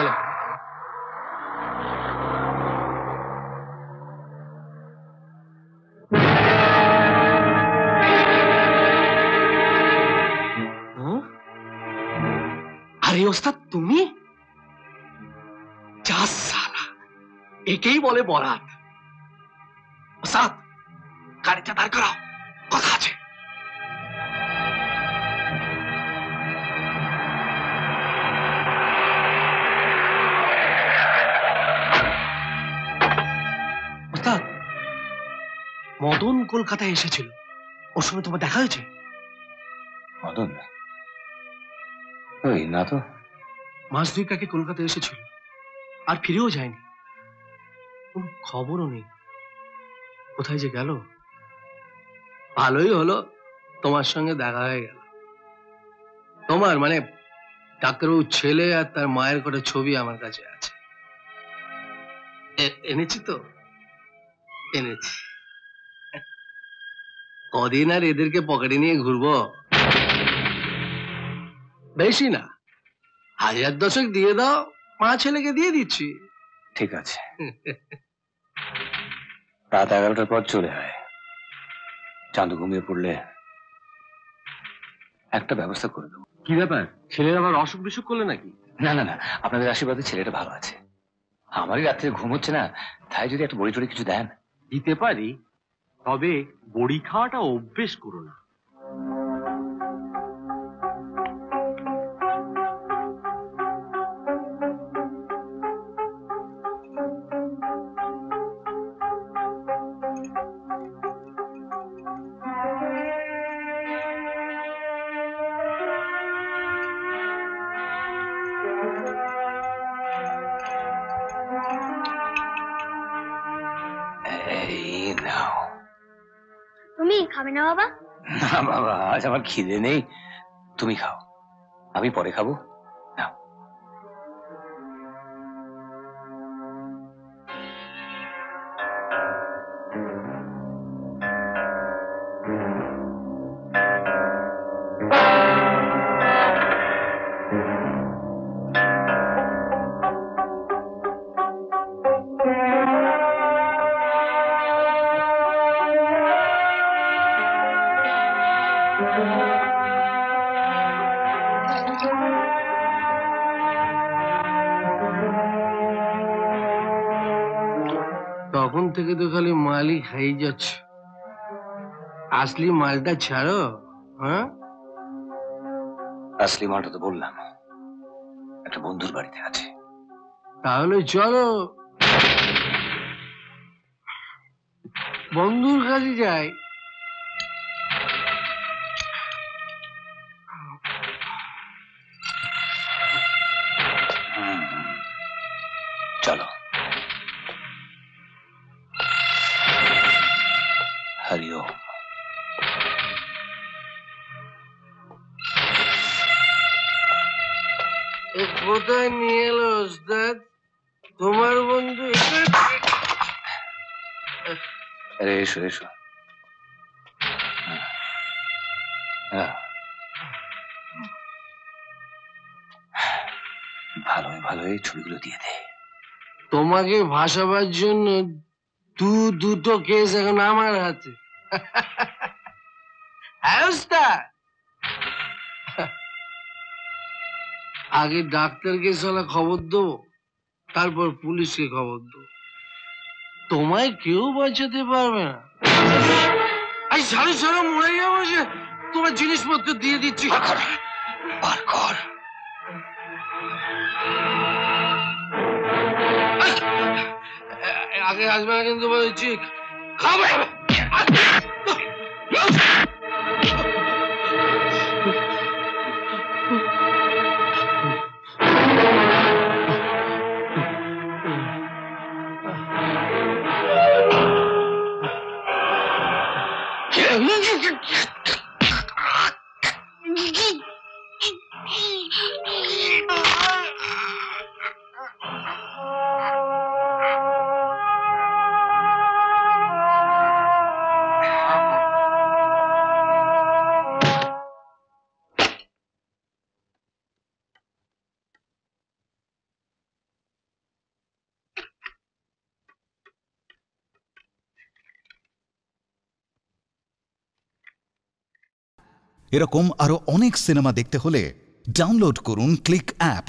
চলো। আরে ওস্তাদ তুমি? যা সালা, একেই বলে বরাত। ওস্তাদ গাড়িটা দাঁড় করাও, কথা আছে। ওস্তাদ মদন কলকাতায় এসেছিল, ওর সঙ্গে তোমার দেখা হয়েছে? মদন? ওই না তো। মাস দুই আগে কলকাতায় এসেছিল, আর ফিরেও যায়নি, কোন খবরও নেই। কোথায় যে গেল? ভালোই হলো তোমার সঙ্গে দেখা হয়ে গেল। তোমার মানে ডাক্তারবাবুর ছেলে আর তার মায়ের কটা ছবি আমার কাছে আছে, এনেছি তো, এনেছি। কদিন আর এদেরকে পকেটে নিয়ে ঘুরবো? বেশি না, 1000 দিয়ে দাও, মা ছেলেকে দিয়ে দিচ্ছি। ঠিক আছে, রাত 11টার পর চলে আয়। চাঁদু ঘুমিয়ে পড়লে একটা ব্যবস্থা করে দেবো। কি ব্যাপার, ছেলের আবার অসুখ বিসুখ করলে নাকি? না না না, আপনাদের আশীর্বাদে ছেলেটা ভালো আছে। আমারই রাত্রে ঘুম হচ্ছে না, তাই যদি একটা বড়ি টড়ি কিছু দেন। দিতে পারি, তবে বড়ি খাওয়াটা অভ্যেস করো না। এই নাও। তুমি খাবে না বাবা? না বাবা, আজ আমার খিদে নেই, তুমি খাও, আমি পরে খাবো। নাও। তখন থেকে তো খালি মালই খাই যাচ্ছে, আসলি মালটা ছাড়ো। হ্যাঁ, আসলি মালটা তো বললাম, একটা বন্ধুর বাড়িতে আছে। তাহলে চলো বন্ধুর কাছে যাই। চলো। হরিওম। কোথায় নিয়ে এলো ওস্তাদ তোমার বন্ধু? আরে এসো এসো। ভালোই ভালোই ছবিগুলো দিয়ে দে। তোমাকে ভাসাবার জন্য দুটো কেস এখন আমার হাতে। হ্যাঁ ওস্তাদ, আগে ডাক্তারকে সালা খবর দেবো, তারপর পুলিশকে খবর দেবো। তোমায় কেউ বাঁচাতে পারবে না। এই সারি সারা মরে যাবো, যে তোমার জিনিসপত্র দিয়ে দিচ্ছি। বার কর। আগে আসবে না কিন্তু বলছি, খাবে। এরকম আরো অনেক সিনেমা দেখতে হলে ডাউনলোড করুন ক্লিক অ্যাপ।